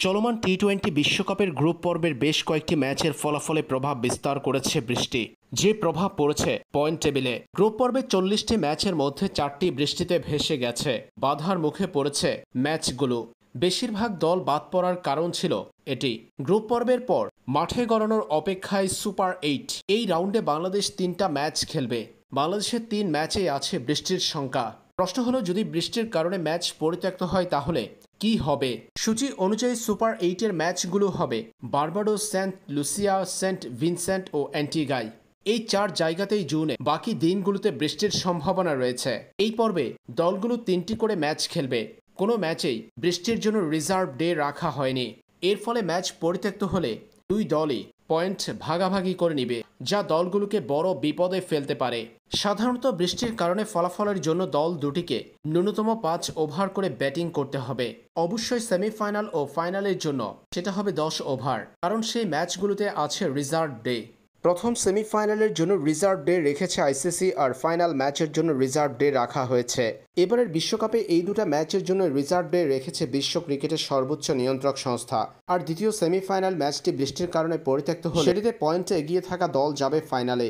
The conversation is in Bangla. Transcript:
চলমান টি-20 বিশ্বকাপের গ্রুপ পর্বের বেশ কয়েকটি ম্যাচের ফলাফলে প্রভাব বিস্তার করেছে বৃষ্টি, যে প্রভাব পড়েছে পয়েন্ট টেবিলে। গ্রুপ পর্বে 40টি ম্যাচের মধ্যে 4টি বৃষ্টিতে ভেসে গেছে। বাধার মুখে পড়েছে ম্যাচগুলো। বেশিরভাগ দল বাদ পড়ার কারণ ছিল এটি। গ্রুপ পর্বের পর মাঠে গড়ানোর অপেক্ষায় সুপার 8। এই রাউন্ডে বাংলাদেশ 3টা ম্যাচ খেলবে। বাংলাদেশের 3 ম্যাচেই আছে বৃষ্টির শঙ্কা। প্রশ্ন হলো, যদি বৃষ্টির কারণে ম্যাচ পরিত্যক্ত হয় তাহলে কি হবে? সূচি অনুযায়ী সুপার 8-এর ম্যাচগুলো হবে Barbados, Saint Lucia, Saint Vincent ও অ্যান্টিগায়। এই 4 জায়গাতেই জুনে। বাকি দিনগুলোতে বৃষ্টির সম্ভাবনা রয়েছে। এই পর্বে দলগুলো 3টি করে ম্যাচ খেলবে। কোনো ম্যাচেই বৃষ্টির জন্য রিজার্ভ ডে রাখা হয়নি। এর ফলে ম্যাচ পরিত্যক্ত হলে দুই দলই পয়েন্ট ভাগাভাগি করে নিবে, যা দলগুলোকে বড় বিপদে ফেলতে পারে। সাধারণত বৃষ্টির কারণে ফলাফলের জন্য দল দুটিকে ন্যূনতম 5 ওভার করে ব্যাটিং করতে হবে। অবশ্যই সেমিফাইনাল ও ফাইনালের জন্য সেটা হবে 10 ওভার, কারণ সেই ম্যাচগুলোতে আছে রিজার্ভ ডে। প্রথম সেমিফাইনালের জন্য রিজার্ভ ডে রেখেছে আইসিসি, আর ফাইনাল ম্যাচের জন্য রিজার্ভ ডে রাখা হয়েছে। এবারের বিশ্বকাপে এই দুটো ম্যাচের জন্য রিজার্ভ ডে রেখেছে বিশ্ব ক্রিকেটের সর্বোচ্চ নিয়ন্ত্রক সংস্থা। আর দ্বিতীয় সেমিফাইনাল ম্যাচটি বৃষ্টির কারণে পরিত্যক্ত হলে সেটিতে পয়েন্টে এগিয়ে থাকা দল যাবে ফাইনালে।